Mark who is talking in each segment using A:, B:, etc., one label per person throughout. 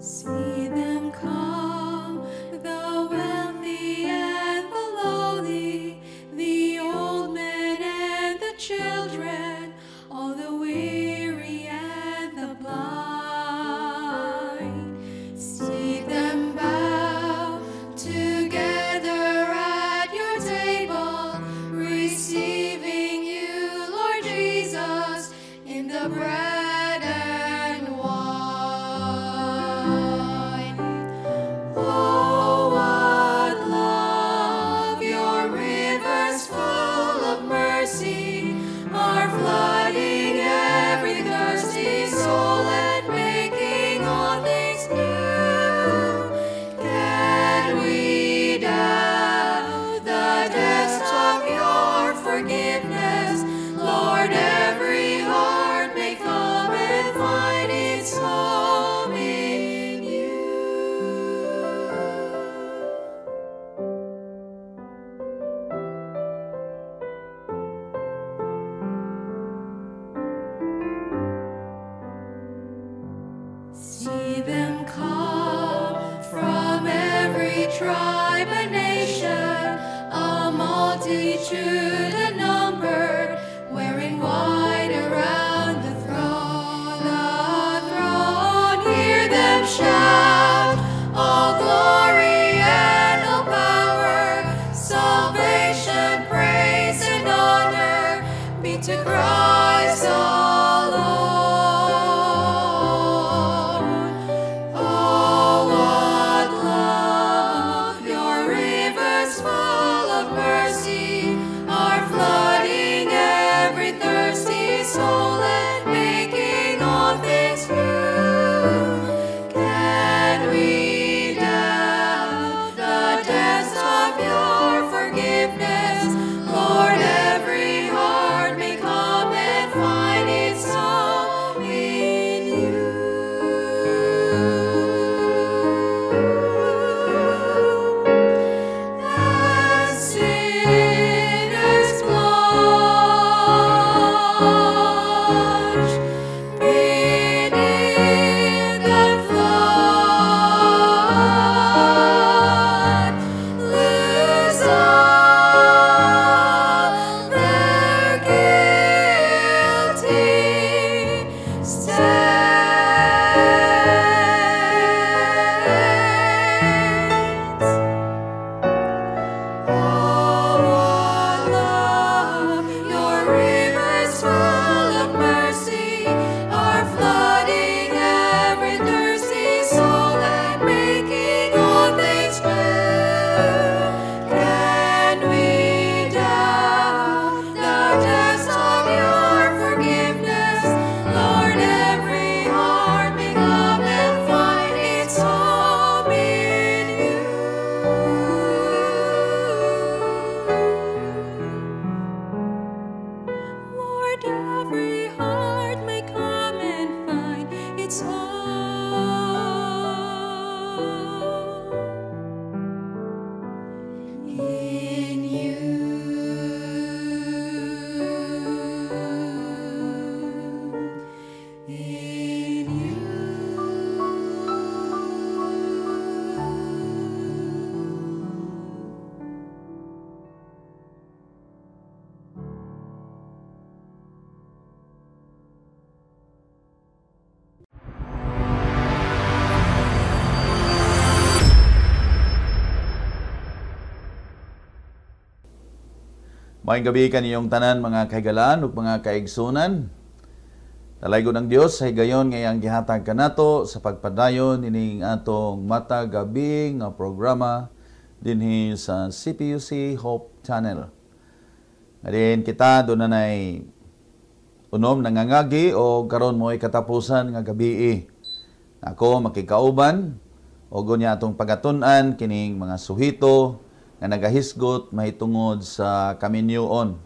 A: See them come, the wealthy and the lowly, the old men and the children, all the weary and the blind. See them bow together at your table, receiving you, Lord Jesus, in the bread and wine. Oh, what love! Your rivers full of mercy are flooding every thirsty soul and making all things new. Can we doubt the depths of your forgiveness? Lord, every heart may come and find its home in you. See them come from every tribe and nation, a multitude unnumbered, wearing white around the throne. Hear them shout, all glory and all power, salvation, praise and honor be to Christ alone. Oh, what love! Your rivers full of mercy are flooding every thirsty soul and making all things new. Can we doubt the depths of your forgiveness? Lord, every heart may come and find its home in you. As sinners plunge beneath the flood, lose all their guilty stains. Oh, what love! Your rivers full of mercy are flooding every thirsty soul and making all things new. Can we doubt the depths of your forgiveness? Lord, every heart may come and find its home in you. Lord, every heart may come and find its home in you. In you.
B: Maayong gabi kaniyong tanan mga kaigalaan ug mga kaigsunan. Talaygon ng Dios sa higayon ngayang gihatag kanato sa pagpadayon ining atong mata gabi nga programa dinhi sa CPUC Hope Channel. Ngayon kita doon na nay unom nangangagi o karon mo'y katapusan nga gabi. Ako makikauban o gunya atong pagatun-an kining mga suhito nga nagahisgot mahitungod sa kaminyoon.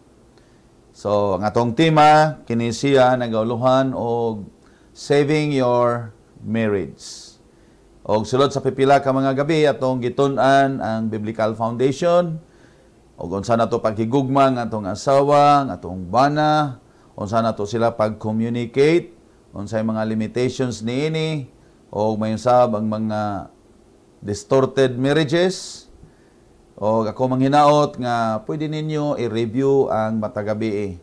B: So, ang atong tema, kini siya nagauluhan og Saving Your Marriage. Og sulod sa pipila ka mga gabi, atong gitun-an ang Biblical Foundation, og unsa nato paghigugma ng atong asawa, ng atong bana, unsa nato sila pag-communicate, unsay mga limitations niini, o mayusab ang mga distorted marriages, o ako manghinaot nga pwede ninyo i-review ang matagabi.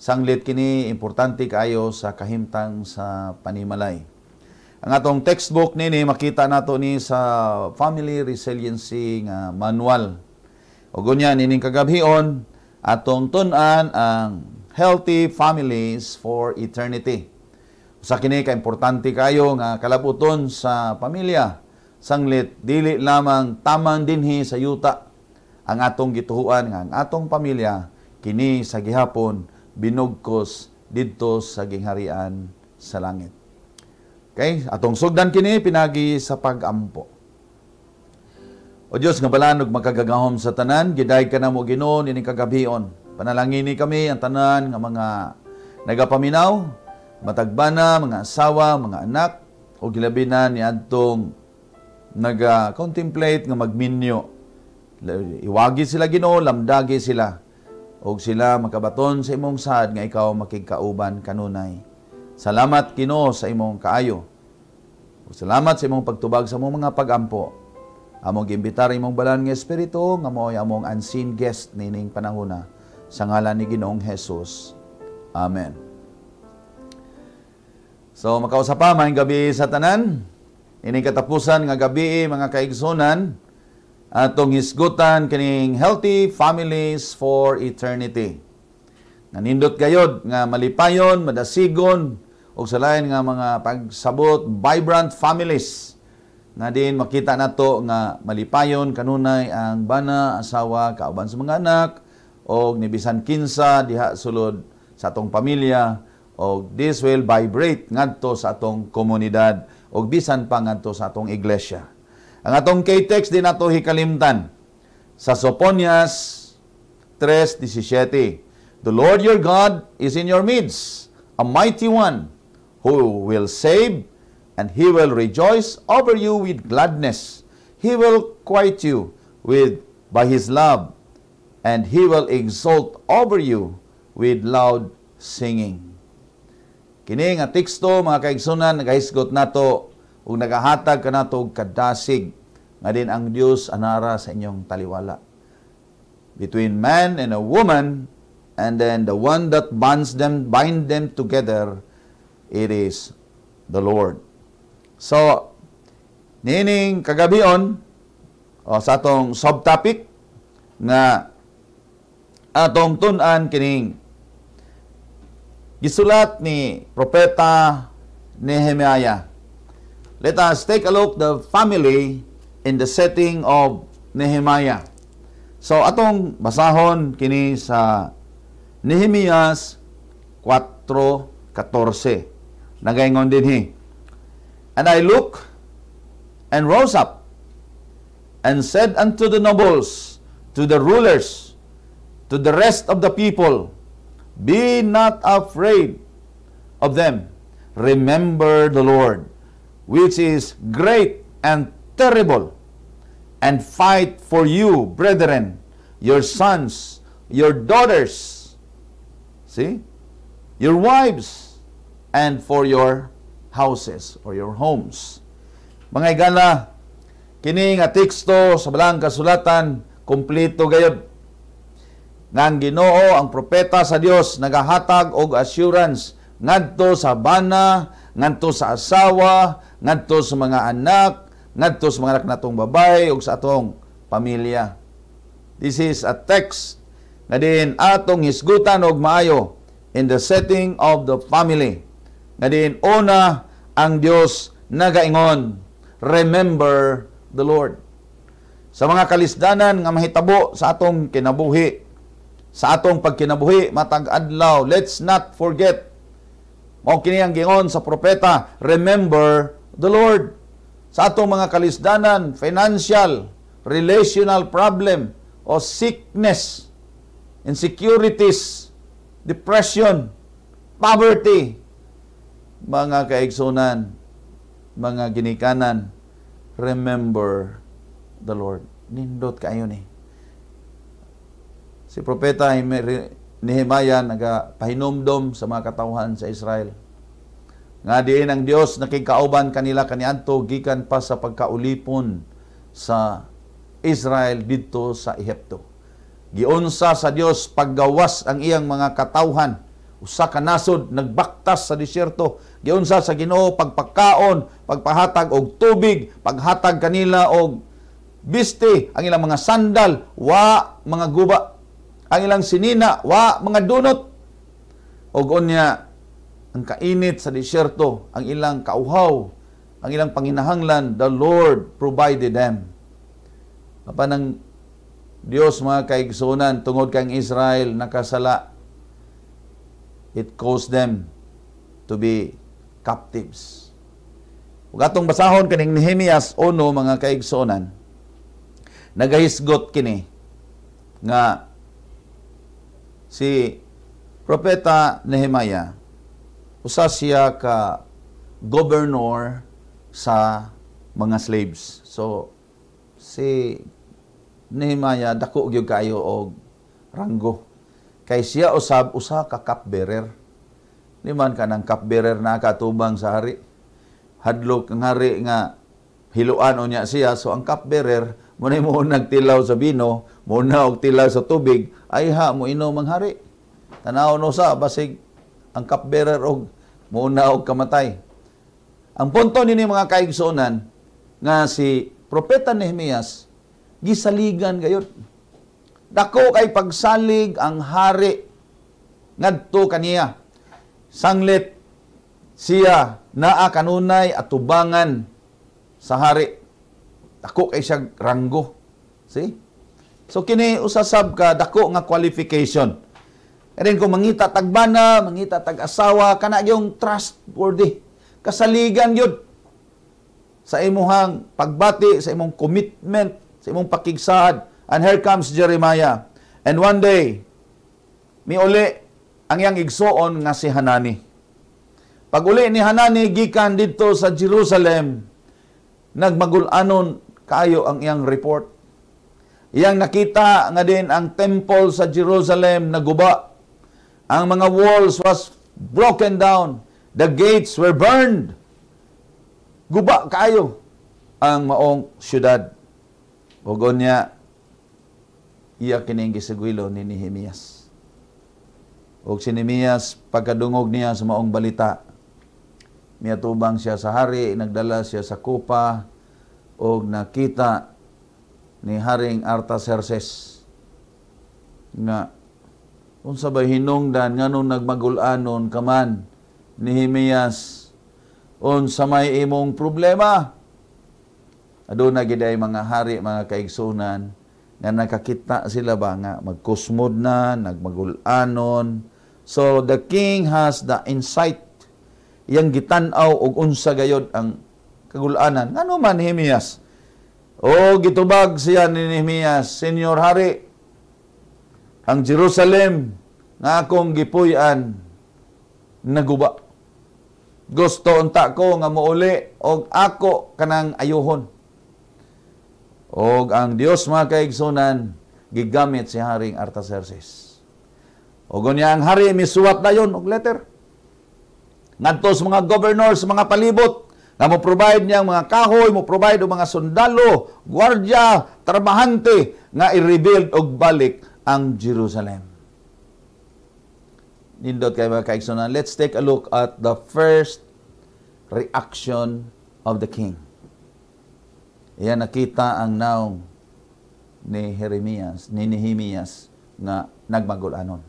B: Sanglit kini importante kayo sa kahimtang sa panimalay. Ang atong textbook nini makita nato ni sa Family Resiliency nga manual. O gunya nining kagabhion atong tun-an ang Healthy Families for Eternity. Usa kini ka importante kayo nga kalabuton sa pamilya. Sanglit dili lamang tamang dinhi sa yuta ang atong gituhuan nga ang atong pamilya kini sa gihapon binugkos didto sa gingharian sa langit. Okay, atong sugdan kini pinagi sa pag-ampo. O Dios nga balaan ug makagagahom sa tanan, giday ka na mo Ginoo ining kagabhion. Panalangini kami ang tanan nga mga nagapaminaw, matagbana, mga asawa, mga anak, o gilabi na ni adtong naga-contemplate nga magminyo. Iwagi sila Ginoo, lamdagi sila, o sila makabaton sa imong sad nga ikaw makigkauban kanunay. Salamat Ginoo sa imong kaayo. Salamat sa imong pagtubag sa imong mga pag-ampo. Among giimbitar imong balaan nga espiritu nga mo'y among unseen guest nining panahona sa ngalan ni Ginoong Hesus. Amen. So makausap pa maayong gabi sa tanan. Ining katapusan nga gabi mga kaigsunan atong hisgutan kining Healthy Families for Eternity. Nanindot gayod nga malipayon, madasigon o sa lain nga mga pagsabot, vibrant families nga din makita nato nga malipayon kanunay ang bana, asawa, kauban sa mga anak o nibisan kinsa diha sulod sa atong pamilya o this will vibrate ngadto sa atong komunidad o bisan pa ngadto sa atong iglesia. Ang atong K-text din nato hikalimtan sa Sophonias 3:17. The Lord your God is in your midst, a mighty one, who will save, and He will rejoice over you with gladness. He will quiet you by His love, and He will exult over you with loud singing. Kini nga teksto mga kaigsunan nagahisgot nato ug nagahatag kanato og kadasig nga din ang Dios anara sa inyong taliwala. Between man and a woman, and then the one that bind them together, it is the Lord. So, nining kagabion, sa atong subtopic nga atong tun-an kining gisulat ni Propeta Nehemiah. Let us take a look the family in the setting of Nehemiah. So, atong basahon kini sa Nehemias 4:14. Nagaingon dinhi. And I looked and rose up and said unto the nobles, to the rulers, to the rest of the people, be not afraid of them. Remember the Lord, which is great and terrible, and fight for you, brethren, your sons, your daughters, see, your wives, and for your houses or your homes. Mga igala, kini nga teksto sa balang kasulatan, kompleto gayud. Nga ang Ginoo, ang propeta sa Dios, nagahatag og assurance ngadto sa bana, ngadto sa asawa, ngadto sa mga anak, ngadto sa mga anak natong babay ug sa atong pamilya. This is a text nga din atong hisgutan og maayo in the setting of the family. Nga din una ang Dios nagaingon, remember the Lord. Sa mga kalisdanan nga mahitabo sa atong kinabuhi, sa atong pagkinabuhi matag adlaw, let's not forget. Mao kini ang gingon sa propeta, remember the Lord. Sa atong mga kalisdanan, financial, relational problem o sickness, insecurities, depression, poverty, mga kaigsunan, mga ginikanan, remember the Lord. Nindot kayo ni. Si Propeta Nehemiah nagapahinumdom sa mga katawhan sa Israel. Nga diin ang Dios nakikauban kanila kaniadto gikan pa sa pagkaulipon sa Israel didto sa Ehipto. Giunsa sa Dios paggawas ang iyang mga katawhan. Usa ka nasod nagbaktas sa disyerto. Giunsa sa Ginoo pagpakaon, pagpahatag og tubig, paghatag kanila og biste, ang ilang mga sandal, wa mga guba, ang ilang sinina, wa mga dunot. Og unya ang kainit sa disyerto, ang ilang kauhaw, ang ilang panginahanglan, the Lord provided them. Apan ang Dios mga kaigsunan, tungod kang Israel nakasala, it caused them to be captives. Ug atong basahon kaning Nehemias 1 mga kaigsunan, nagahisgot kini nga si Propeta Nehemiah, usa siya ka governor sa mga slaves. So, si Nehemiah dako gyud kayo og ranggo. Kay siya usab usa ka cupbearer. Liman ka ng cupbearer na katubang sa hari. Hadlok ang hari nga hiluan unya siya. So, ang cupbearer, muna mo nagtilaw sa bino, muna og tilaw sa tubig, ay ha, mo inom ang hari. Tanaw no sa, basig ang cupbearer og muna og kamatay. Ang punto nini mga kaigsunan nga si Propeta Nehemias gisaligan gayud. Dako kay pagsalig ang hari ngadto kaniya. Sanglit siya naa kanunay atubangan sa hari. Dako kay siya ranggo. See? So kini usasab ka dako nga qualification. And then kung mangita tagbana, mangita tag-asawa, kana yung trustworthy. Kasaligan yun sa imuhang pagbati, sa imong commitment, sa imong pakigsaad. And here comes Jeremiah. And one day, miuli ang iyang igsoon nga si Hanani. Pag uli ni Hanani, gikan dito sa Jerusalem, nagmagulanon kayo ang iyang report. Iyang nakita nga din ang temple sa Jerusalem naguba. Ang mga walls was broken down. The gates were burned. Guba kayo ang maong syudad. Ugon niya, iya kining gisagwilo ni Nehemias. Og si Nehemias, pagkadungog niya sa maong balita, miatubang siya sa hari, nagdala siya sa kupa, og nakita ni Haring Artaxerxes nga unsa bay hinungdan nganong nagmagulanon kaman Nehemias unsa may imong problema. Aduna gid ay mga hari, mga kaigsunan nga nakakita sila ba nga magkusmod na, nagmagulanon. So the king has the insight. Iyang gitan-aw og unsa gayod ang kagulanan. Ngano man Nehemias? O gitubag siya ni Nehemias, Senyor Hari, ang Jerusalem nga akong gipuy-an naguba. Gusto unta ko nga mouli og ako kanang ayuhon. Og ang Dios mga kaigsunan gigamit si Haring Artaxerxes. Og unya ang hari misuwat dayon og letter ngadto sa mga governors, mga palibot, nga mo provide niyang mga kahoy, mo provide og mga sundalo, gwardiya, trabahante nga i-rebuild og balik ang Jerusalem. Nindot kay mga kaigsunan, let's take a look at the first reaction of the king. Iyan nakita ang naong ni Nehemias nga nagmagulanon.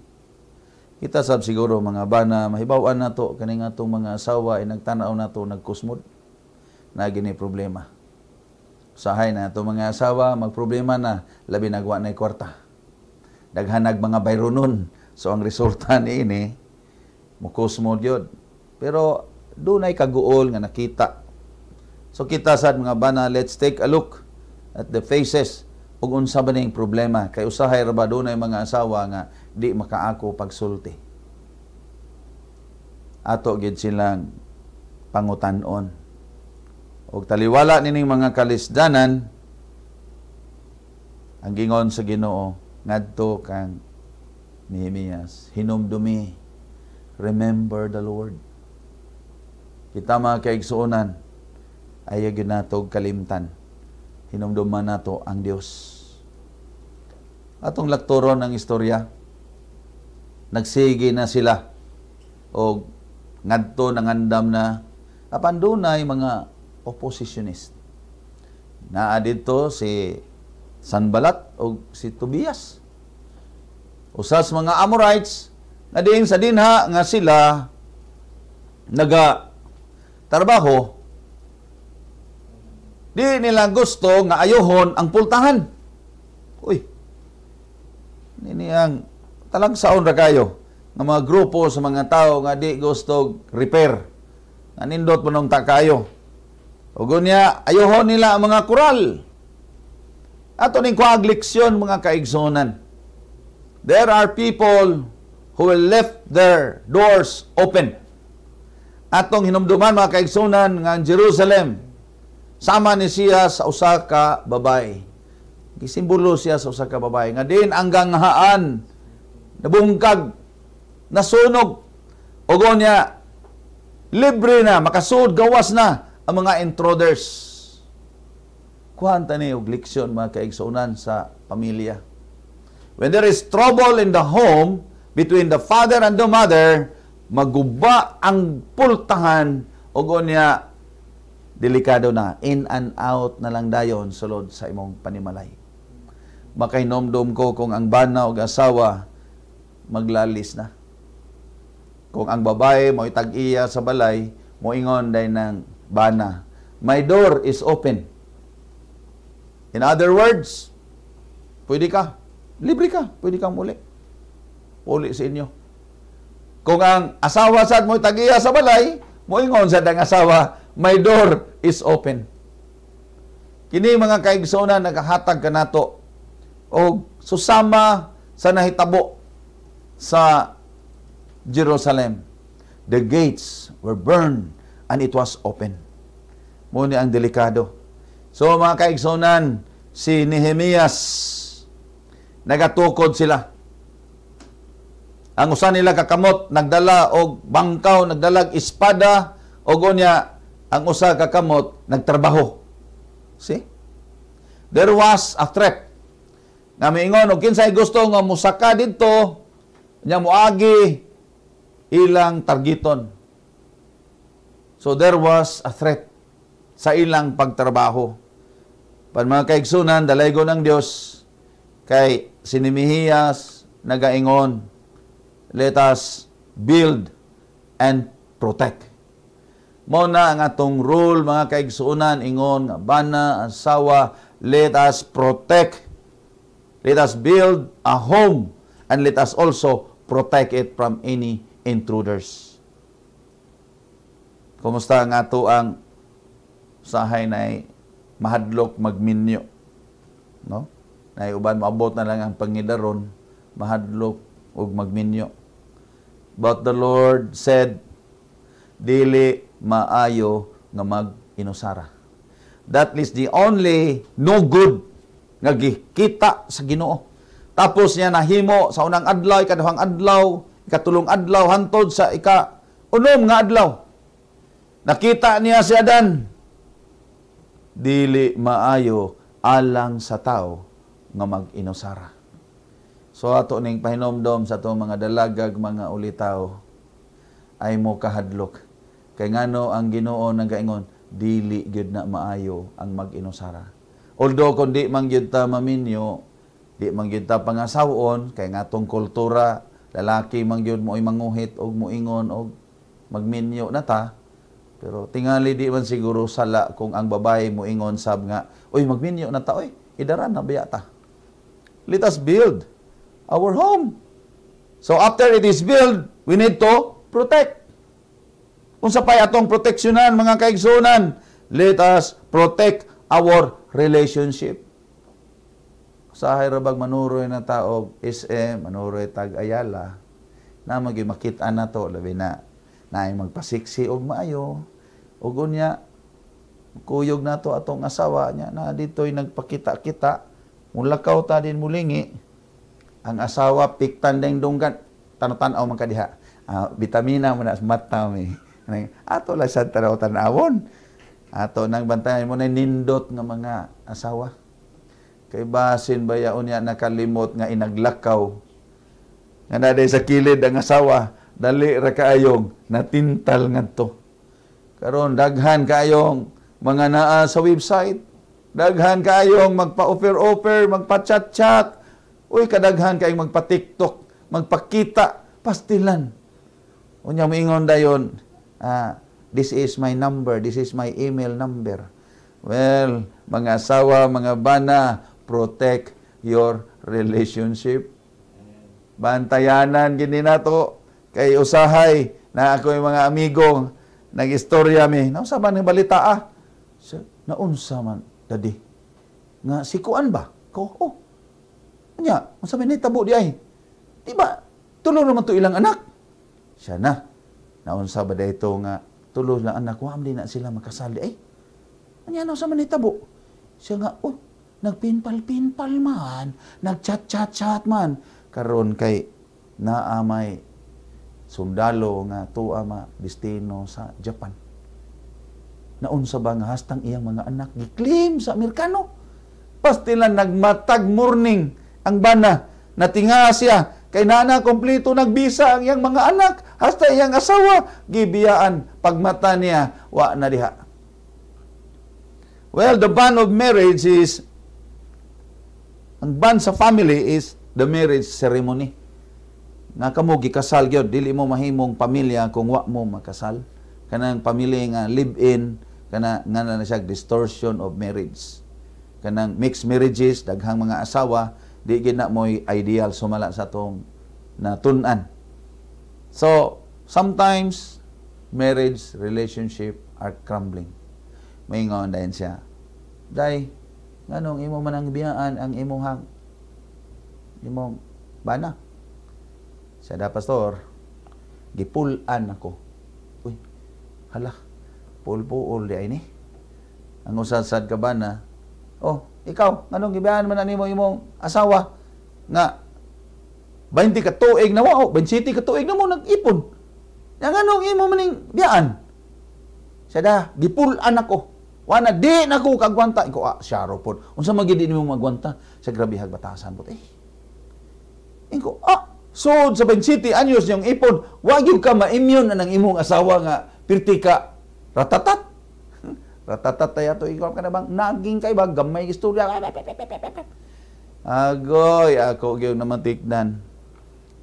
B: Kita sab siguro mga bana, mahibaw-an na to, kaning atong mga asawa, ay nagtanaw na to, nagkusmod, na gini problema. Usahay na to mga asawa, magproblema na, labi nagwa na kwarta. Daghanag mga bayronon. So ang resulta ni ini, mukusmod yun. Pero doon ay kaguol nga nakita. So kita sad mga bana, let's take a look at the faces ug unsa ba ning problema. Kay usahay ra ba doon ay mga asawa nga di makaako pagsulti. Ato gid silang pangutan-on. Og taliwala nining mga kalisdanan, ang gingon sa Ginoo ngadto kang Nehemias, hinumdumi, remember the Lord. Kita mga kaigsuonan, ayaw yun nato kalimtan. Hinumduman nato ang Dios. Atong lakturon ng istorya, nagsige na sila o ngadto nangandam na apan dunay mga oppositionist. Naa dito si Sanballat o si Tobias. Usas mga Amorites nga diin sa dinha nga sila naga trabaho, di nila gusto nga ayohon ang pultahan. Uy, nini ang talagsaon ra kayo nga mga grupo sa mga tao nga di gusto repair. Nga nindot mo nung kayo. O gunya, ayohon nila ang mga kural. Ato ning kuag leksyon mga kaigsonan. There are people who will left their doors open. Atong hinumduman mga kaigsonan nga ang Jerusalem, sama ni siya sa usa ka babae. Gisimbolo siya sa usa ka babae. Nga din ang ganghaan, nabungkag, nasunog, o niya, libre na, makasud, gawas na ang mga intruders. Kuhanta ni og leksyon mga kaigsunan sa pamilya. When there is trouble in the home between the father and the mother, maguba ang pultahan o niya delikado na, in and out na lang dayon sulod sa imong panimalay. Makainomdom ko kung ang bana o asawa maglalis na. Kung ang babae mo itag-iya sa balay, mo ingon day ng bana, my door is open. In other words, pwede ka, libre ka, pwede kang muli. Uli sa inyo. Kung ang asawa sad mo itag-iya sa balay, mo ingon sa dang asawa, my door is open. Kini mga kaigsonan nagahatag kanato o susama sa nahitabo sa Jerusalem. The gates were burned and it was open. Muna ang delikado. So mga kaigsonan, si Nehemias, nagatukod sila. Ang usa nila kakamot, nagdala og bangkaw, nagdalag espada, o gonya, ang usa kakamot, nagtrabaho. See? There was a threat. Nga miingon, og kinsay gusto nga musaka dito, nya moagi, ilang targeton. So there was a threat sa ilang pagtrabaho. Pan mga kaigsunan, dalaygon ng Dios kay si Nehemias nagaingon, let us build and protect. Mo na ang atong rule mga kaigsunan, ingon nga bana, asawa, let us protect. Let us build a home and let us also protect it from any intruders. Kumusta nga to ang usahay na mahadlok magminyo? No? Na uban maabot na lang ang pangidaron, mahadlok ug magminyo. But the Lord said, dili maayo nga mag-inusara. That is the only no good nga gikita sa Ginoo. Tapos niya nahimo sa unang adlaw, ikaduhang adlaw, ikatulong adlaw, hantod sa ika-unom nga adlaw. Nakita niya si Adan, dili maayo alang sa tao nga mag-inusara. So ato ning pahinomdom sa itong mga dalagag, mga ulitaw, ay mo kahadlok. Kay ngano ang Ginoo nagaingon, dili gyud na maayo ang mag-inusara. Although kung di man gyud ta maminyo, di man gyud ta pangasawon, kay ngatong kultura, lalaki man gyud mo manguhit og moingon og magminyo na ta. Pero tingali di man siguro sala kung ang babae moingon sab nga, oy magminyo na ta, oy, idaran na biya ta. Let us build our home. So after it is built, we need to protect. Unsa pay atong proteksyonan mga kaigsunan? Let us protect our relationship. Usahay rabag manuroy na tao SM, manuroy tag Ayala, na makita na to, labi na ay magpasiksi og maayo, og unya kuyog na to atong asawa niya, na dito'y nagpakita-kita, mulakaw ta din mulingi, ang asawa piktan ding dunggan, tan-tanaw man kadiha, vitamina mo na mata mi, Ato lang sa tanawon. Ato nang bantayan mo na nindot nga mga asawa. Kay basin ba yaon niya nakalimot nga inaglakaw. Nga naday sa kilid ang asawa, dali ra kaayong natintal ngadto. Karon daghan kaayong mga naa sa website. Daghan kaayong magpa-offer-offer, magpa-chat-chat. Uy, kadaghan kaayong magpa-TikTok, magpakita, pastilan. Unya moingon dayon, this is my number, this is my email number. Well, mga asawa, mga bana, protect your relationship. Bantayanan gini nato kay usahay na ako yung mga amigo nag-istorya mi. Naunsa man ng balita naunsa man dadi. Nga sikuan ba? Ko. Nya, unsa man nitabo di ay? Di ba tulo naman to ilang anak? Siya na. Naunsa ba dayto nga tulo lang anak wa di na sila makasal di ay? Anya naunsa man nitabo? Siya nga, nagpinpal-pinpal man, nagchat-chat-chat man. Karon kay naamay sundalo nga tuwa destino sa Japan. Naunsa ba nga hastang iyang mga anak giklaim sa Amerikano? Pastilan nagmatag morning ang bana, natinga siya kay nana kompleto nagbisa ang iyang mga anak, hasta iyang asawa gibiyaan pagmata niya wa na diha. Well, the bond of marriage is ang bond sa family is the marriage ceremony. Nga kamo gikasal gyud, dili mo mahimong pamilya kung wa mo makasal. Kanang pamilya nga live-in, kana nga na siya distortion of marriage. Kanang mixed marriages, daghang mga asawa, di gid na mo'y ideal sumala sa tong natun-an. So, sometimes marriage relationship are crumbling. Moingon dayon siya, day, nganong imo man ang biyaan ang imong bana. Siya pastor, gipulan ako. Uy, hala, pulpuol di ay ni. Ang usad-sad ka bana, ikaw, nganong gibiyaan man nimo imong asawa nga 20 ka tuig na mo, 27 ka tuig na mo nag-ipon. Nganong imo maning biyaan? Siya da, gipulan ako. Wana di na ko kagwanta ko syaro pod. Unsa man gid nimo magwanta sa grabihag batasan pod Inko sod sa 27 anyos yung ipon, wa gyud ka ma-immune nang imong asawa nga pirti ka ratatat. Ratatat tayo to ikaw ka na bang naging kay ba gamay istorya. Agoy ako gyud naman tikdan.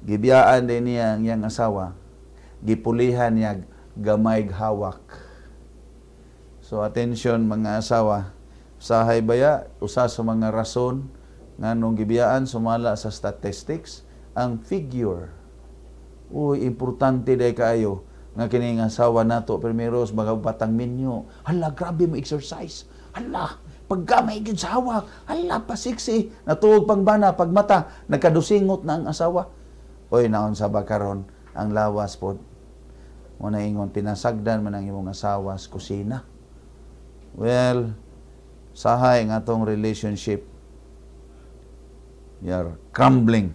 B: Gibiyaan din niya ang iyang asawa. Gipulihan niya gamay hawak. So, attention mga asawa, usahay baya, usa sa mga rason nga nung gibiyaan sumala sa statistics, ang figure. Uy, importante day kaayo nga kining asawa nato primeros magabatang minyo. Hala, grabe mo exercise. Hala, paggamay gyud sa hawak. Hala, pasiksi. Natuog pang bana, pagmata, nagkadusingot na ang asawa. Uy, naon sa bakaron ang lawas pod. Muna ingon, pinasagdan man ang imong asawa sa kusina. Well, sahay nga tong relationship you're crumbling.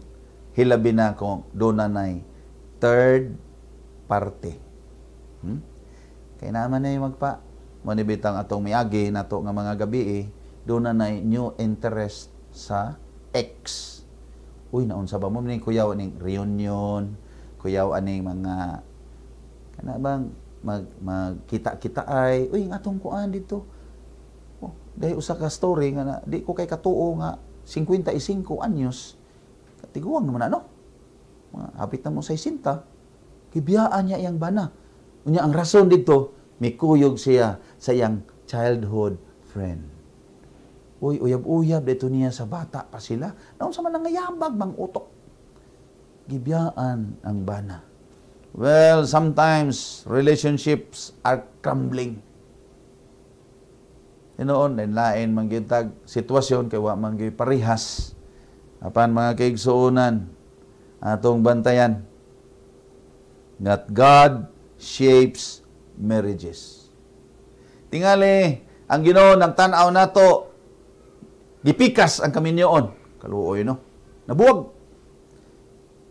B: Hilabi na kung doon na third party. Kaya naman na yung manibitang atong miagi na to nga mga gabi doon na new interest sa ex. Uy, naunsa ba mo ning kuyaw aning reunion, kuyaw aning mga kana bang magkita-kita ay, uy, nga atong kuan dito. Dahil usa ka story nga na, di ko kay katuo nga 55 anyos. Katiguang naman ano? Hapit na mo sa 60. Kibiyaan niya iyang bana. Unya ang rason dito, mikuyog siya sa iyang childhood friend. Uy, uyab-uyab dito niya sa bata pa sila. Naon sa man nangayambag mang utok. Gibiyaan ang bana. Well, sometimes relationships are crumbling. Noon, lain manggitag sitwasyon kay wa man gyud parihas. Apan mga kaigsuonan atong bantayan that God shapes marriages. Tingali ang Ginoo nagtan-aw nato gipikas ang kaminyoon. Kaluoy no. Nabuwag.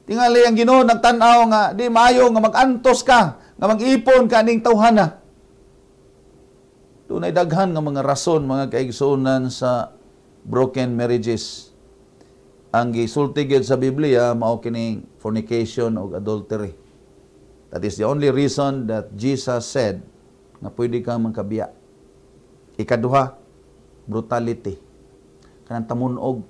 B: Tingali ang Ginoo nagtan-aw nga di maayo nga mag-antos ka, nga mag-ipon kaning tawhana. Dunay daghan nga mga rason, mga kaigsunan sa broken marriages. Ang gisulti gyud sa Biblia mao kining fornication o adultery. That is the only reason that Jesus said na pwede kang magkabiya. Ikaduha, brutality. Kanang tamunog,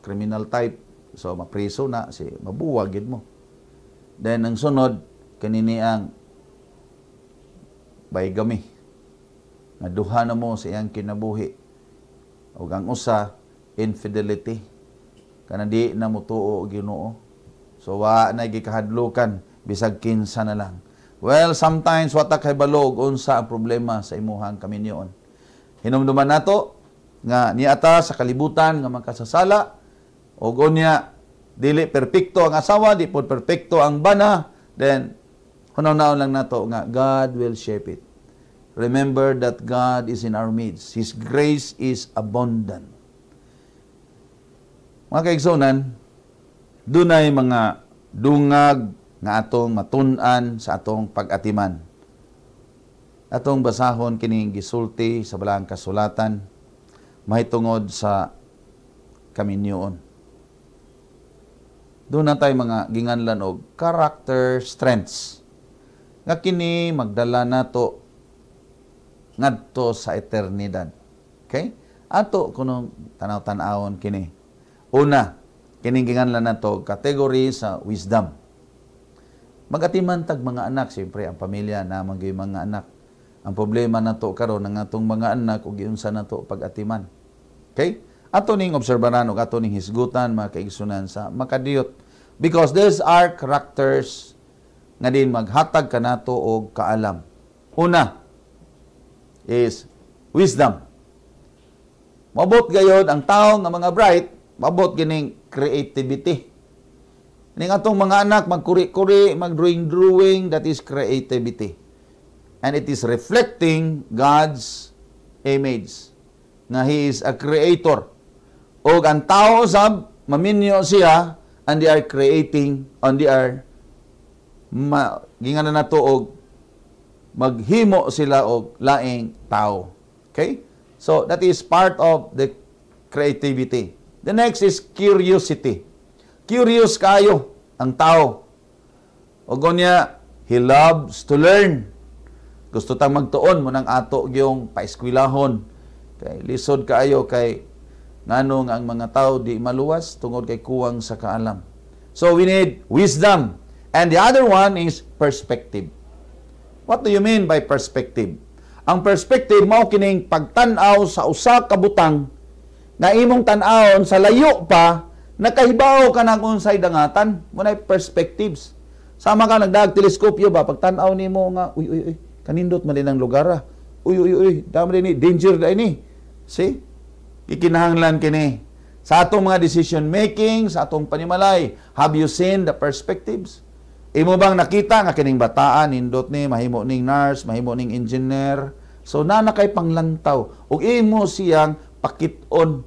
B: criminal type. So, mapriso na, mabuwagid mo. Then, ang sunod, kanini ang baygami. Naduha na mo sa iyang kinabuhi. O ang usa, infidelity. Kanang di na mo tuo o Ginoo. So, wa na gikahadlukan, bisag kinsa na lang. Well, sometimes, wata kay balog, unsa ang problema sa imuhang kaminyoon. Hinumduman nato, nga niata sa kalibutan, nga makasasala, o unya, dili perpekto ang asawa, di po perpekto ang bana, then, hunaw-naon lang nato nga, God will shape it. Remember that God is in our midst. His grace is abundant. Mga kaigsunan, dunay mga dungag nga atong matun-an sa atong pag-atiman. Atong basahon kining gisulti sa Balaang Kasulatan, mahitungod sa kaminyoon. Doon na tayo mga ginganlan og character strengths. Nga kini magdala nato ngadto sa eternidad. Okay? Ato kunong tanaw-tanawon kini. Una, kining ginganlan nato category sa wisdom. Magatiman tag mga anak, siyempre ang pamilya na mga anak. Ang problema nato karon ng atong mga anak ug giunsa nato pag-atiman. Okay? Ato ning obserbaran ug ato ning hisgutan mga kaigsunan sa makadiyot because these are characters nga din maghatag kanato og kaalam. Una is wisdom. Mabot gayod ang tao nga mga bright, mabot gining creativity. Ning atong mga anak magkuri-kuri, magdrawing-drawing, that is creativity. And it is reflecting God's image. Na He is a creator. O ang tao sab maminyo siya and they are creating and they are ginganan nato og maghimo sila og laing tao. Okay? So that is part of the creativity. The next is curiosity. Curious kayo ang tao. O gonya, he loves to learn. Gusto tang magtuon mo ng ato yung paeskwelahon. Kay lisod kaayo kay nganong ang mga tao di maluwas tungod kay kuwang sa kaalam. So we need wisdom. And the other one is perspective. What do you mean by perspective? Ang perspective mao kining pagtan-aw sa usa ka butang na imong tan-awon sa layo pa nakahibaw ka nang unsay dangatan. Munay perspectives. Sama ka nagdag teleskopyo ba pagtan-aw nimo nga uy kanindot man din ang lugar. Uy dami ni danger da ini. See? Ikinahanglan kini sa atong mga decision making, sa atong panimalay. Have you seen the perspectives? Imo bang nakita nga kining bataan nindot ni mahimo ning nurse, mahimo ning engineer. So na kay panglantaw ug imo siyang pakit-on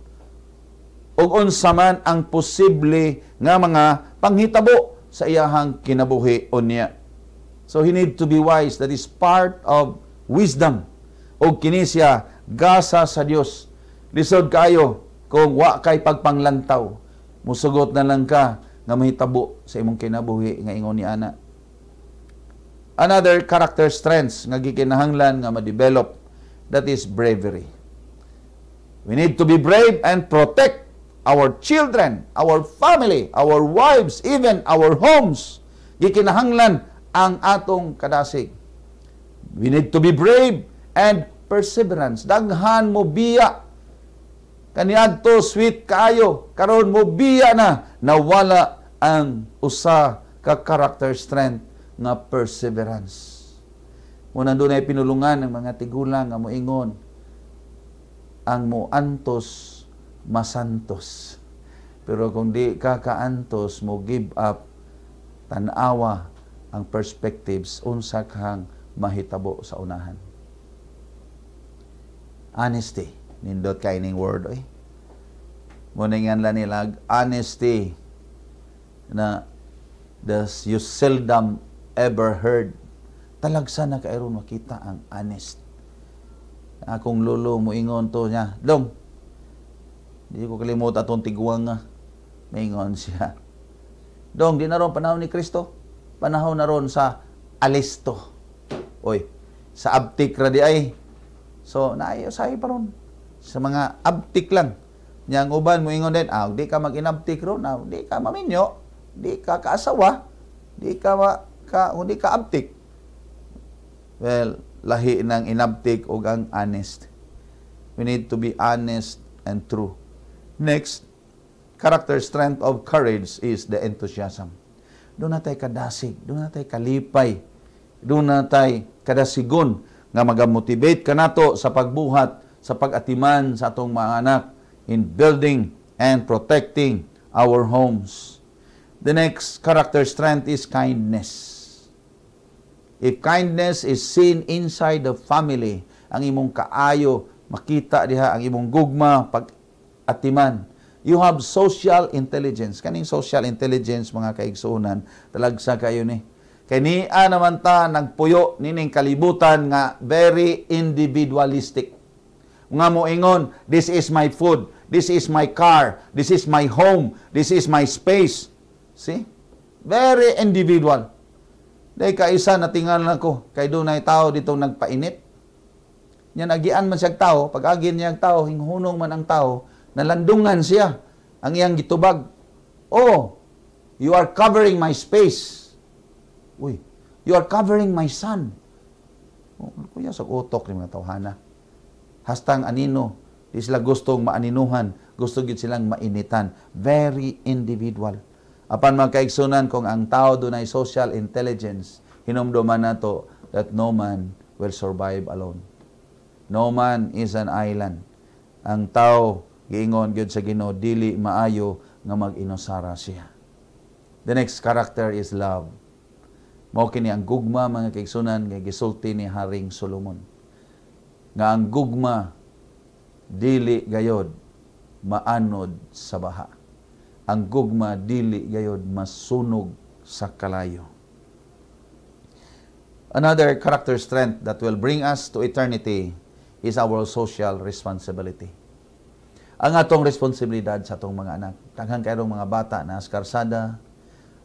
B: ug unsa man ang posible nga mga panghitabo sa iyahang kinabuhi unya. So he need to be wise. That is part of wisdom. Og kini siya gasa sa Dios. Lisod kayo kung wa kay pagpanglantaw. Musugot na lang ka nga mahitabo sa imong kinabuhi nga ingon ni ana. Another character strengths nga gikinahanglan nga ma-develop, that is bravery. We need to be brave and protect our children, our family, our wives, even our homes. Gikinahanglan ang atong kadasig. We need to be brave and perseverance. Daghan mo biya. Kaniadto sweet kaayo. Karon mo biya na nawala ang usa ka character strength nga perseverance. Muna doon ay pinulungan ng mga tigulang nga moingon ang moantos masantos. Pero kung di ka kaantos mo give up, tanawa ang perspectives unsa kang mahitabo sa unahan. Honesty. Nindot kay ning word oy. Muningan la nila honesty na you seldom ever heard talagsa na kairon makita ang honest. Akong lolo moingon to niya, Dong, di ko kalimot atong tiguang nga. Maingon siya, Dong, di na ron panahon ni Kristo. Panahon na ron sa alisto. Oy, sa abtik ra di ay. So, naayosahay pa ron. Sa mga abtik lang. Yang uban mo ingon din, di ka mag-inabtik ron, di ka maminyo, di ka kaasawa, di ka abtik. Well, lahi ng inabtik o ang honest. We need to be honest and true. Next, character strength of courage is the enthusiasm. Doon na tayo kadasig, doon na tayo kalipay, doon na tayo kadasigon nga magamotivate ka nato sa pagbuhat, sa pag-atiman sa atong mga anak in building and protecting our homes. The next character strength is kindness. If kindness is seen inside the family, ang imong kaayo, makita diha ang imong gugma, pag-atiman. You have social intelligence. Kaning social intelligence, mga kaigsuunan, talagsa kayo ni. Kaya niya naman ta, nagpuyo, nining kalibutan nga very individualistic. Nga mo ingon, this is my food, this is my car, this is my home, this is my space. See? Very individual. Dahil kaisa natingalan ko, kay doon na tao dito nagpainit. Yan, agian man siyang tao, pag agin niyang tao, hinghunong man ang tao, nalandungan siya ang iyang gitubag. Oh, you are covering my space. Uy, you are covering my son. Oh, kuya sa utok ni mga tawhana. Hastang anino, di sila gustong maaninuhan, gusto gid silang mainitan. Very individual. Apan mga kaigsunan, kung ang tao doon ay social intelligence, hinumduman nato that no man will survive alone. No man is an island. Ang tao, giingon gyud sa Ginoo, dili maayo nga mag-inosara siya. The next character is love. Mao kini ang gugma, mga kaigsunan, nga gisulti ni Haring Solomon. Nga ang gugma dili gayod maanod sa baha. Ang gugma dili gayod masunog sa kalayo. Another character strength that will bring us to eternity is our social responsibility. Ang atong responsibilidad sa atong mga anak. Daghang kayong mga bata na askarsada,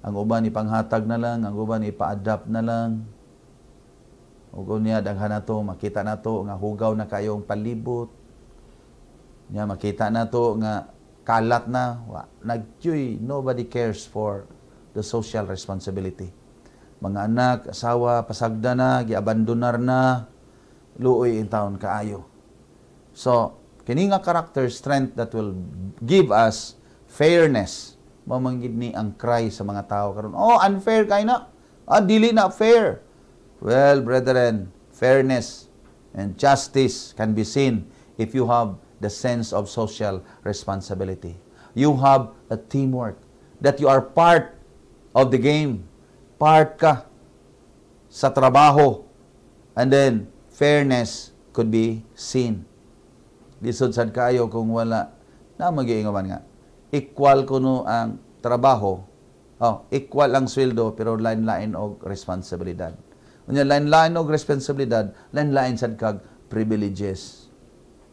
B: ang uban ipanghatag na lang, ang uban ipa-adapt na lang. Ug niya daghan nato, makita nato nga hugaw na kayong palibot. Niya makita nato nga kalat na, nagtyoy, nobody cares for the social responsibility. Mga anak, asawa, pasagda na, giabandonar na, luoy in taon kaayo. So, kini nga character strength that will give us fairness. Mamanggid ni ang cry sa mga tao karon. Oh, unfair kay na. Dili na fair. Well, brethren, fairness and justice can be seen if you have the sense of social responsibility. You have a teamwork, that you are part of the game. Part ka sa trabaho. And then, fairness could be seen. Lisod sad kayo kung wala na magiingoman nga. Equal kuno ang trabaho. Equal ang sweldo pero lain-lain og responsibilidad. Unya lain-lain og responsibilidad, lain-lain sad kag privileges.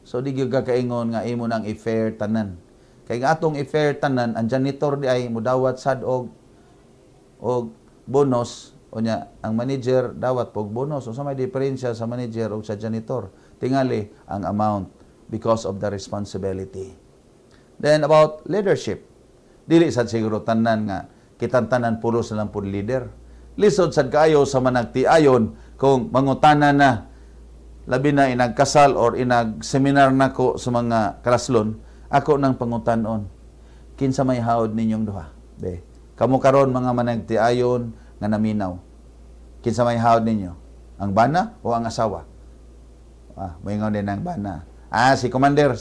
B: So di gyud ka kaingon nga imo nang i-fair tanan. Kay nga atong i-fair tanan, ang janitor di ay mudawat sad og bonus. Unya ang manager dawat pog bonus. Unsa may diferensya sa manager ug sa janitor? Tingali ang amount because of the responsibility. Then about leadership. Dili sad siguro tanan nga kitang tanan pulos na lang pud leader. Lisod sad kaayo sa managtiayon kung mangutana na labi na inagkasal or inag-seminar nako sa mga kalaslon, ako nang pangutan-on. Kinsa may hawd ninyong duha? Be, kamo karon mga managtiayon nga naminaw. Kinsa may hawd ninyo? Ang bana o ang asawa? Moingon din ang bana. Si commander.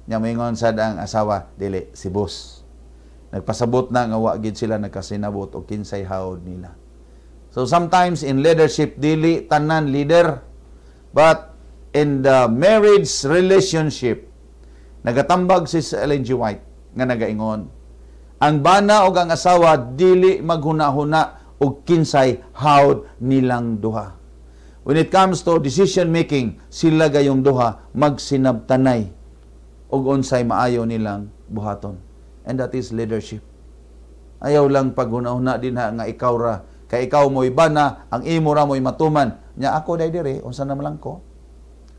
B: Nya moingon sad ang asawa, dili si boss. Nagpasabot na nga wa gid sila nagkasinabot og kinsay hawd nila. So sometimes in leadership dili tanan leader, but in the marriage relationship nagatambag si Ellen G. White nga nagaingon, ang bana o ang asawa dili maghuna-huna ug kinsay hawd nilang duha. When it comes to decision making, sila gayong duha magsinabtanay ug unsay maayo nilang buhaton. And that is leadership. Ayaw lang paghuna-huna din nga ikaw ra, kay ikaw mo'y bana, ang imo ra mo'y matuman. Nya ako day dire, unsa naman lang ko?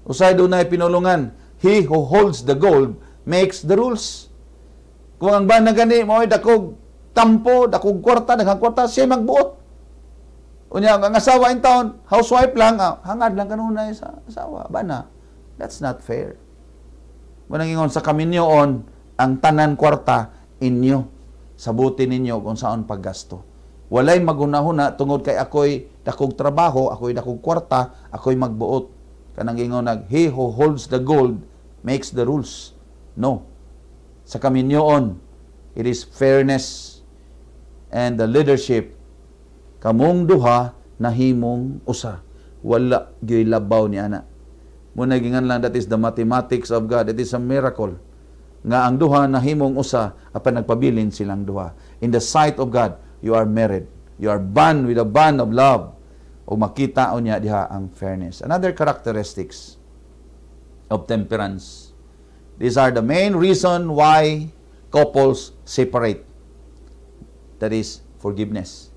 B: Usay dunay pinulungan, he who holds the gold makes the rules. Kung ang bana gani mo'y dakog tampo, dakog kwarta, daghang kwarta, siya magbuot. Unya ang asawa in town, housewife lang, hangad lang kanunay sa asawa, bana. That's not fair. Munang ingon sa kaminyoon, ang tanan kwarta inyo, sabuti ninyo kung saan paggasto. Walay maghuna-huna tungod kay ako'y dakog trabaho, ako'y dakog kwarta, ako'y magbuot. Kanang ingon he who holds the gold makes the rules. No. Sa kaminyoon, it is fairness and the leadership. Kamong duha nahimong usa. Wala gyoy labaw ni ana. Muna gingan lang, that is the mathematics of God. It is a miracle. Nga ang duha nahimong usa apan nagpabilin silang duha. In the sight of God, you are married. You are bound with a bond of love. O makita niya diha ang fairness. Another characteristics of temperance. These are the main reason why couples separate. That is forgiveness.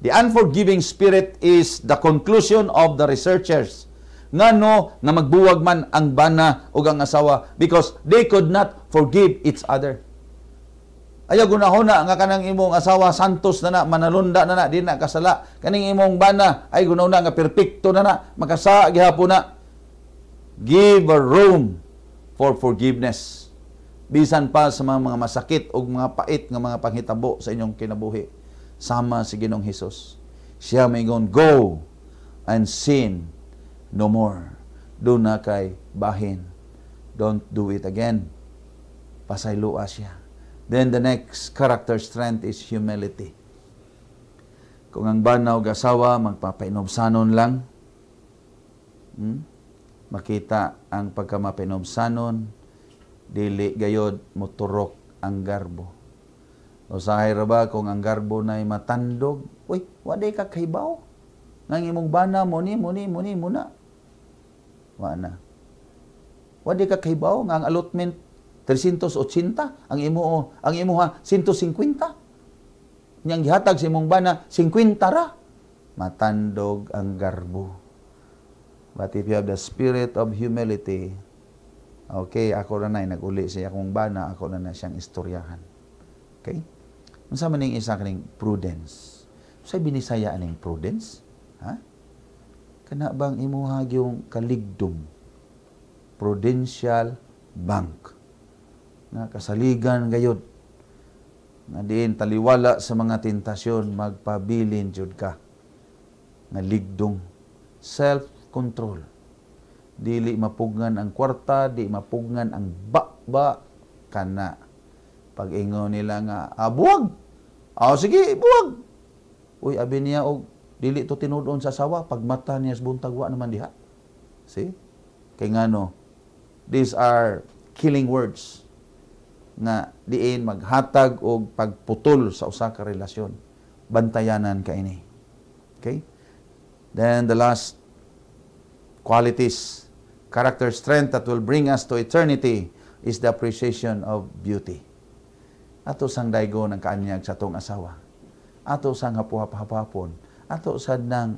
B: The unforgiving spirit is the conclusion of the researchers. Ngano na magbuwag man ang bana o ang asawa because they could not forgive each other. Ayaw gunahuna nga kanang imong asawa santos na manalunda na di na kasala. Kaning imong bana ay gunahuna nga perpekto na makasa gihapon na. Give a room for forgiveness. Bisan pa sa mga masakit o mga pait nga mga panghitabo sa inyong kinabuhi. Sama si Ginoong Hesus. Siya may gon, go and sin no more. Do na kay bahin. Don't do it again. Pasaylua siya. Then the next character strength is humility. Kung ang bana o asawa magpapainobsanon lang, makita ang pagkamapinobsanon, dili gayod moturok ang garbo. Usahay ra ba kung ang garbo na'y matandog, uy, waday ka kaybaw. Nang imong bana muni muna. Wana. Waday ka kaybaw nga ang allotment 380, ang imo ha 150. Nyang gihatag sa imong bana 50 ra. Matandog ang garbo. But if you have the spirit of humility, okay, ako na nag-uli siya akong bana, ako na siyang istoryahan. Okay? Unsa man ning isa kaning prudence? Say binisaya aning prudence? Ha? Kana bang imuha yung kaligdom? Prudential bank. Na kasaligan gayud. Nga diin taliwala sa mga tentasyon, magpabilin jud ka. Nga ligdong. Self-control. Dili mapugnan ang kwarta, di mapugnan ang ba kana. Pag-ingon nila nga, buwag! Sige, buwag! Uy, abi niya, dili to tinudon sa asawa, pag mata niya sa buntagwa naman diha. See? Kay ngano, these are killing words nga diin maghatag o pagputol sa usa ka relasyon. Bantayanan ka ini. Okay? Then the last qualities, character strength that will bring us to eternity is the appreciation of beauty. Ato sang daygo ng kaanyag sa tong asawa. Ato sang hapuhap-hapon. Ato sad ng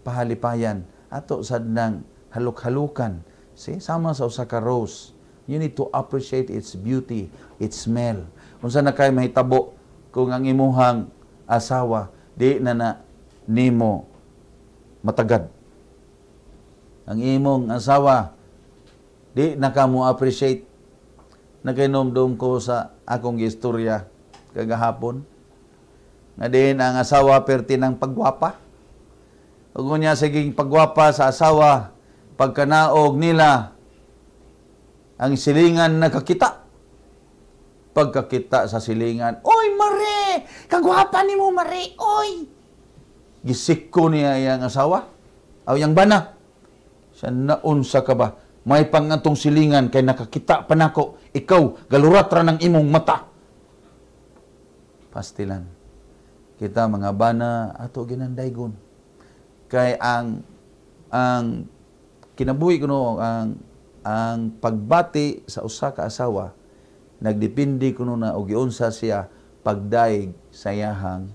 B: pahalipayan. Ato sad ng haluk-halukan. See? Sama sa usa ka rose. You need to appreciate its beauty, its smell. Kung saan na kayo mahitabo kung ang imuhang asawa di na nimo matagad. Ang imong asawa di na ka mo appreciate. Nagkainomdom ko sa akong istorya kagahapon. Nga din ang asawa perti ng pagwapa. Kung niya saging pagwapa sa asawa, pagkanaog nila, ang silingan nakakita. Pagkakita sa silingan, oy Mare! Kagwapa ni mo Mare! Oy! Gisiko niya yung asawa. O yung bana. Siya naunsa ka ba? May pangatong silingan kay nakakita pa nako. Ikaw, galurat ra ng imong mata. Pastilan. kita mga bana ato ginandaygon. Kay ang kinabuhi kuno ang pagbati sa usa ka asawa nagdepende kuno na og giunsa siya pagdaig sa iyahang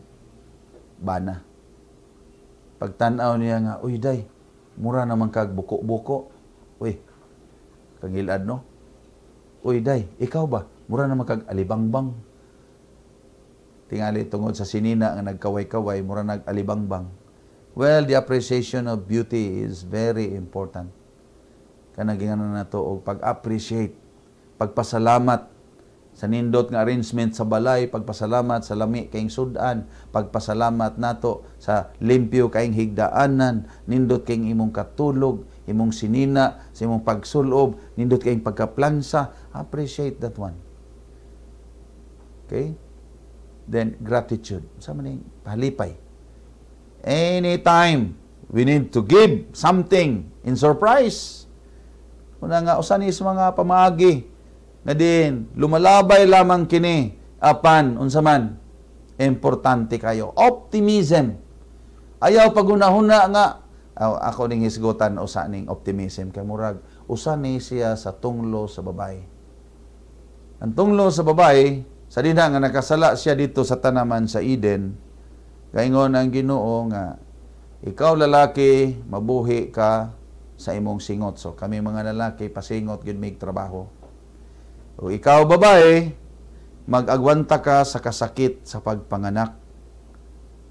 B: bana. Pagtan-aw niya nga, uy day, mura naman kag buko-buko. Uy, kagilad no? Uy day, ikaw ba? Mura naman kag alibangbang. Tingali tungod sa sinina nga nagkaway-kaway, mura nag-alibangbang. Well, the appreciation of beauty is very important. Kanagingano na to og pag-appreciate, pagpasalamat sa nindot nga arrangement sa balay, pagpasalamat sa lami kayong sudan, pagpasalamat nato sa limpyo kayong higdaanan, nindot kayong imong katulog, imong sinina, sa imong pagsulob, nindot kayong pagkaplansa, appreciate that one. Okay? Then, gratitude. Sa maning pahalipay. Anytime we need to give something in surprise. Una nga, usani sa mga pamaagi, nga din, lumalabay lamang kini, apan, unsaman, importante kayo. Optimism. Ayaw pagunahuna nga, ako ning hisgutan usa ning optimism, kay murag, usa ni siya sa tunglo sa babae. Ang tunglo sa babae, sa dinha nga nakasala siya dito sa tanaman sa Eden, kaingon ang Ginoo nga, ikaw lalaki, mabuhi ka sa imong singot. So, kami mga lalaki, pasingot, yun may trabaho. O ikaw babae, mag-agwanta ka sa kasakit sa pagpanganak.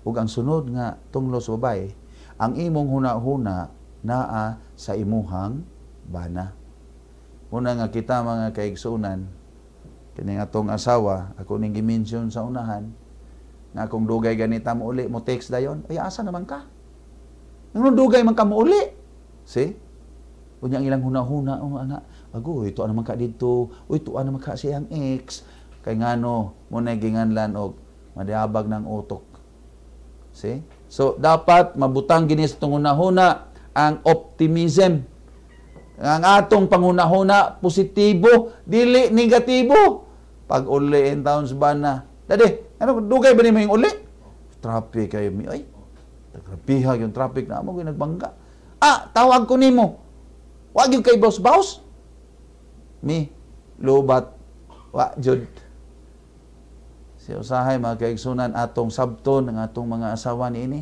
B: Ug ang sunod nga tunglo sa babae, ang imong huna-huna naa sa imuhang bana. Una nga kita mga kaigsunan, kini atong asawa, ako ning gi-mention sa unahan, nga kung dugay ganita mo uli, mo text dayon, ay asa naman ka? Nung dugay man ka mo uli. See? Unyang ilang huna-huna, anak, agoy, ito naman ka dito, uy, ito naman ka siyang ex, kay ngano, muna ginganlan og madiabag ng utok. See? So, dapat mabutang ginis itong huna-huna ang optimism. Ang atong panghuna-huna, positibo, dili negatibo. Pag uli in taon sa bana, dadi, ano, dugay ba ni mo yung uli? Traffic kayo, ay, nagrapihag yung traffic na mo, nagbangga. Tawag ko nimo. Wag yung kay boss-boss. Mi, lubat, wa, jud. Si usahay, mga kaigsunan, atong sabton ng atong mga asawa ni ini.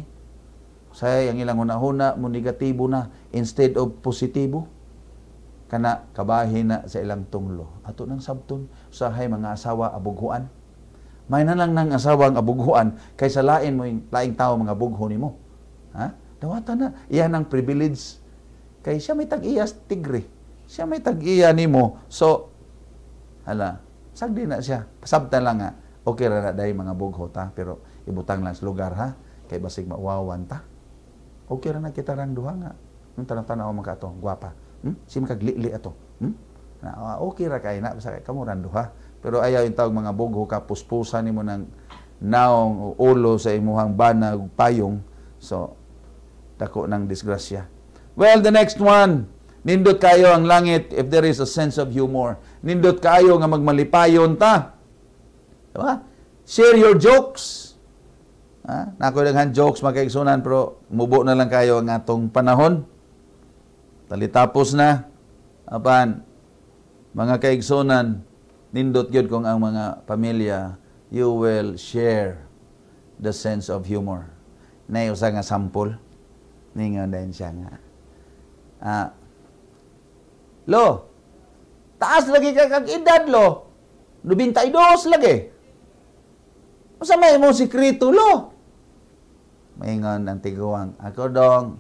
B: Usahay, ang ilang huna-huna, mo negatibo na, instead of positibo. Kana, kabahin na sa ilang tunglo. Ato ng sabton, usahay, mga asawa, abughuan. May na lang ng asawang abughuan, kaysa lain mo yung laing tao mga bugho ni mo. Ha? Dawatan na. Iyan ang privilege. Kay siya may tag-iya tigre. Siya may tag-iya ni mo. So, sagdi na siya. Pasabta lang nga. Okay ra na dahi mga bugho ta. Pero ibutang lang sa lugar ha. Kay basig mauwawan ta. Okay ra na kita rang duha nga. Nung tanang-tanaw mga ato. Gwapa. Si makagli-li ato. Okay ra kay na. Basta kay kamuran duha. Pero ayaw yung tawag mga bugho ka. Puspusan ni mo ng naong ulo sa imuhang banag payong. So, dako ng disgrasya. Well, the next one, nindot kayo ang langit if there is a sense of humor. Nindot kayo nga magmalipayon ta. Diba? Share your jokes. Nakulang jokes makaigsunan pero mubo na lang kayo ang atong panahon. Talitapos na. Apan, mga kaigsunan, nindot yun kung ang mga pamilya, you will share the sense of humor. Naiusa nga sample. Ningon din siya nga. Lo, taas lagi ka kag edad, lo. 92 lagi. Masa may mo sikrito, lo. Maingon ang tiguang. Ako dong,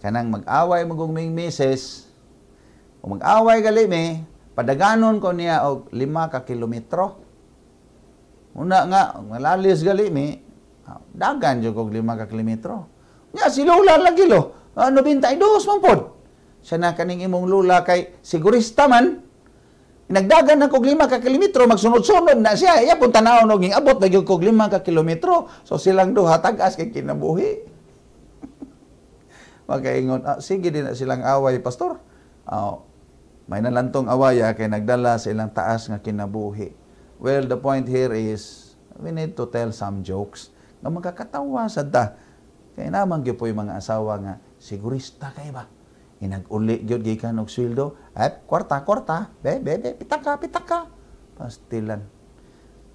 B: kanang mag-away magugming misis, o mag-away gali mi, padaganon ko niya og 5 ka kilometro. Una nga, malalis gali mi, dagan dyan kog 5 ka kilometro. Nya, si Lola lagi, lo. 92 man pod. Siya na kaning imong lula kay sigurista man. Nagdagan na kog 5 ka kilometro, magsunod-sunod na siya. Iya pun tanaw no ging abot na gyud kog 5 ka kilometro. So silang duha tag-as kay kinabuhi. Makaingon, sige din na silang away, pastor. May nalantong awaya kay nagdala sa ilang taas nga kinabuhi. Well, the point here is We need to tell some jokes nga magkakatawa sa da. Kaya naman gyud po yung mga asawa nga sigurista kay ba. Inag-uli gyud gikan og sweldo, at kwarta, pitaka. Pastilan.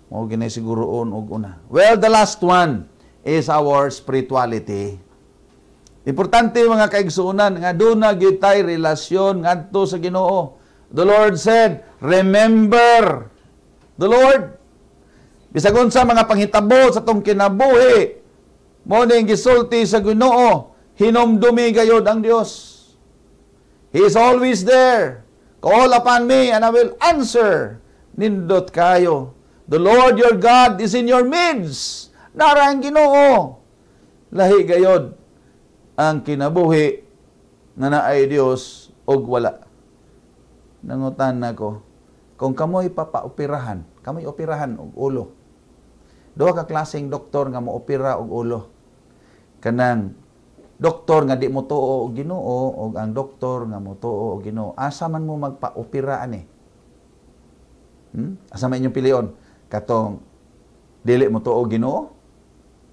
B: Mao gini siguroon og una. Well, the last one is our spirituality. Importante mga kaigsuonan nga doon na gyud tay relasyon ngadto sa Ginoo. The Lord said, remember the Lord. Bisag unsa mga panghitabo sa tong kinabuhi, mo ning gisulti sa Ginoo, hinumdumi gayud ang Dios. He is always there. Call upon me and I will answer. Nindot kayo. The Lord your God is in your midst. Nara ang Ginoo. Lahi gayod ang kinabuhi nga naay Dios og wala. Nangutan nako, kung kamoy papaoperahan, kamoy operahan og ulo. Duha ka klaseng doktor nga moopera og ulo. Kanang doktor nga di mo tuo og Ginoo og ang doktor nga mo tuo og Ginoo. Asa man mo magpa-opera ani? Asa man inyong pilion? Katong dili mo tuo og Ginoo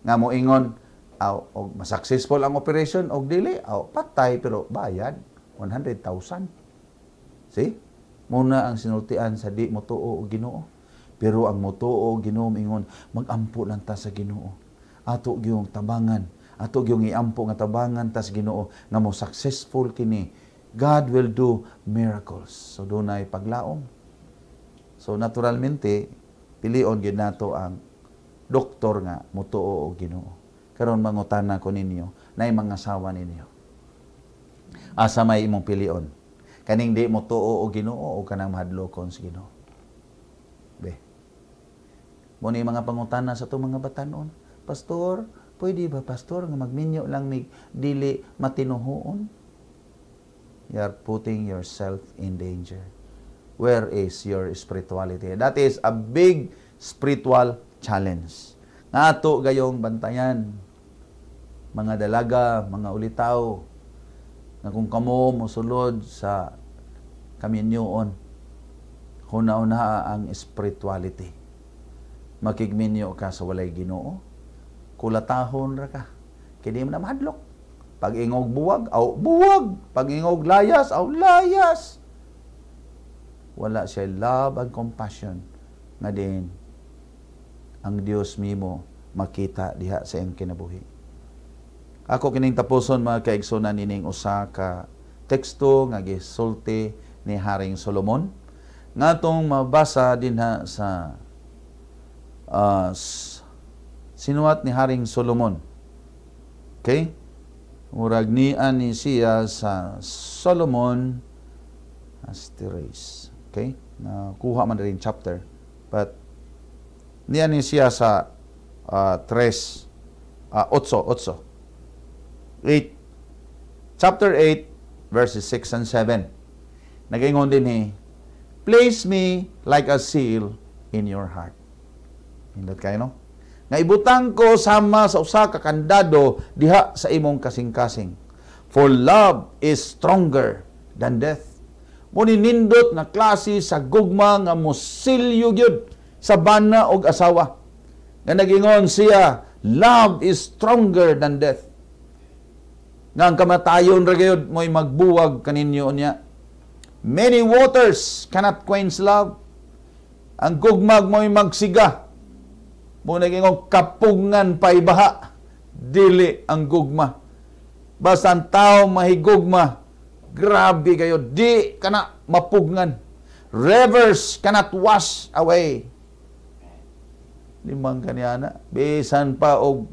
B: nga mo ingon og successful ang operation og dili patay pero bayad 100,000. See? Muna ang sinultian sa di mo tuo og Ginoo. Pero ang mo tuo og Ginoo ingon magampo lang ta sa Ginoo. Ato gyung tabangan, ato gyung iampo nga tabangan ta sa Ginoo nga mo successful kini. God will do miracles. So dunay paglaom. So naturalmente pilion gyud nato ang doktor nga mo tuo og Ginoo. Karon mangutana ko ninyo, nay mga asawa ninyo. Asa may imong pilion? Kaning di mo tuo og Ginoo o kanang mahadlokon sa Ginoo? Be. Mo ni mga pangutana sa to mga batanon. Pastor, pwede ba pastor nga magminyo lang mig dili matinuhoon? You are putting yourself in danger. Where is your spirituality? That is a big spiritual challenge. Nato gayong bantayan, mga dalaga, mga ulitaw, na kung kamo mosulod sa kaminyoon, huna-una ang spirituality. Makigminyo ka sa walay Ginoo, kulatahon ra ka. Kini mo na mahadlok. Pag ingog buwag, buwag. Pag ingog layas, layas. Wala siya love and compassion nga din ang Dios mimo makita diha sa iyang kinabuhi. Ako kining tapuson mga kaigsunan ining usa ka teksto nga gisulti ni Haring Solomon ngatong mabasa dinha sa sinuwat ni Haring Solomon. Okay? Murag nian ni siya sa Solomon Asteres. Okay? Nakuha man rin chapter. But niyan ni siya sa 8. Chapter 8, verses 6 and 7. Nag-ingon din place me like a seal in your heart. Hindot kayo, no? Nga ibutang ko sama sa usa ka kandado diha sa imong kasing-kasing. For love is stronger than death. Muni nindot nga klase sa gugma nga mosilyo gyud sa bana og asawa. Nga nagingon siya, love is stronger than death. Nga ang kamatayon ra gyud mo'y magbuwag kaninyo niya. Many waters cannot quench love. Ang gugmag mo'y magsiga. Mo nagingon kapungan pay baha. Dili ang gugma. Basta ang tao mahigugma, grabe kayo, di kana mapugngan. Rivers cannot wash away. Limang kaniana, bisan pa og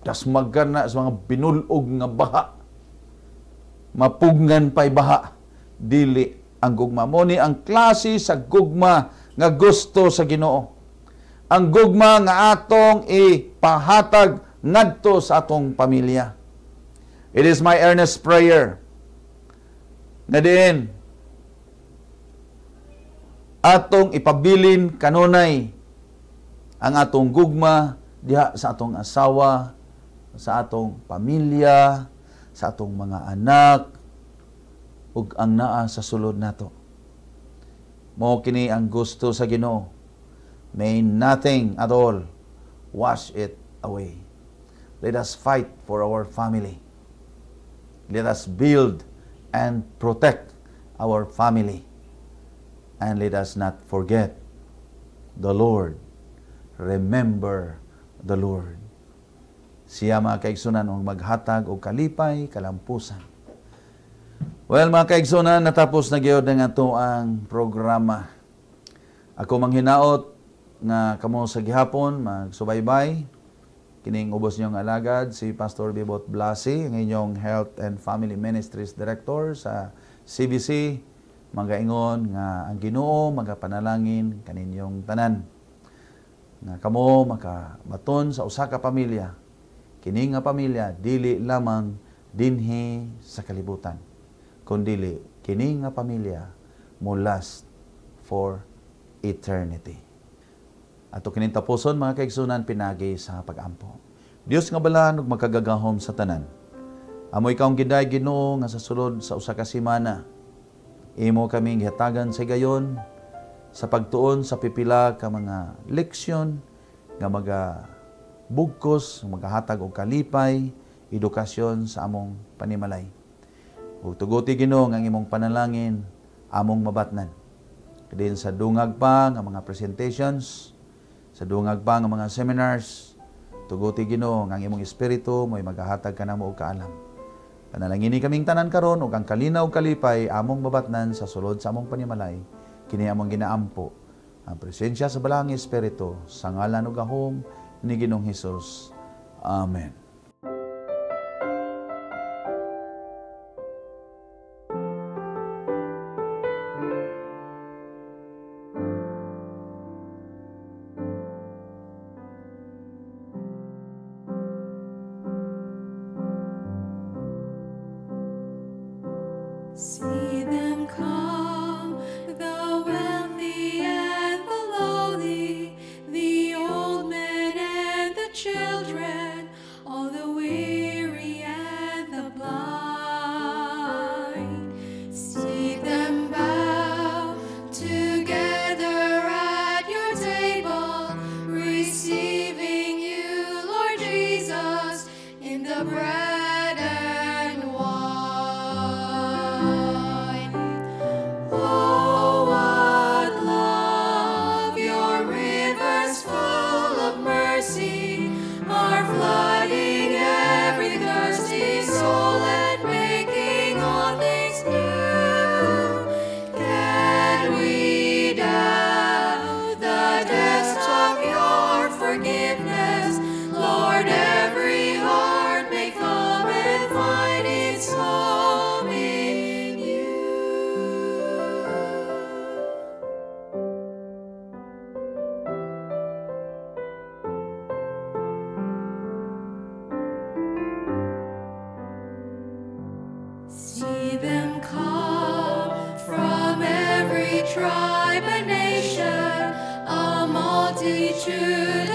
B: dasmagan na sa mga binulog nga baha. Mapugngan pay baha. Dili ang gugma. Mo ni ang klase sa gugma nga gusto sa Ginoo. Ang gugma nga atong ipahatag ngadto sa atong pamilya. It is my earnest prayer na din atong ipabilin kanunay ang atong gugma diha sa atong asawa, sa atong pamilya, sa atong mga anak, ug ang naa sa sulod nato. Mao kini ang gusto sa Ginoo. May nothing at all wash it away. Let us fight for our family. Let us build and protect our family. And let us not forget the Lord. Remember the Lord. Siya mga kaigsunan ang maghatag o kalipay, kalampusan. Well, mga kaigsunan, natapos na gyud ang ato ang programa. Ako manghinaot nga kamo sa gihapon magsubaybay. Kining ubos niyong alagad si Pastor Bibot Blasi, ang inyong Health and Family Ministries Director sa CBC. Magaingon nga ang Ginoo magapanalangin kaninyong tanan. Nga kamo makabaton sa usa ka pamilya. Kini nga pamilya dili lamang dinhi sa kalibutan, kundi kini nga pamilya mo last for eternity. Ato kining tapuson mga kaigsunan pinagi sa pag-ampo. Dios nga balaan ug makagagahom sa tanan. Amo ikaw ang giday Ginoo nga sa sulod sa usa ka semana. Imo kaming hatagan sa gayon sa pagtuon sa pipila ka mga leksyon nga bugkos, magahatag og kalipay, edukasyon sa among panimalay. Ug tuguti Ginoo nga imong panalangin among mabatnan. Kadin sa dungag pa nga mga presentations, sa dungag pa nga mga seminars, tuguti Ginoo nga imong espiritu mo'y magahatag kanamo og kaalam. Panalangini kaming tanan karon ug ang kalinaw ug kalipay among mabatnan sa sulod sa among panimalay, kini among ginaampo ang presensya sa Balang Espiritu sa ngalan ug gahom ni Ginoong Hesus. Amen.
A: See them come, the wealthy and the lowly, the old men and the children, all the weary and the blind. See them bow together at your table, receiving you, Lord Jesus, in the bread and wine. Oh, what love! Your rivers full of mercy are flooding every thirsty soul and making all things new. Can we doubt the depths of your forgiveness? Lord, every heart may come and find its home in you. See them come from every tribe and nation, a multitude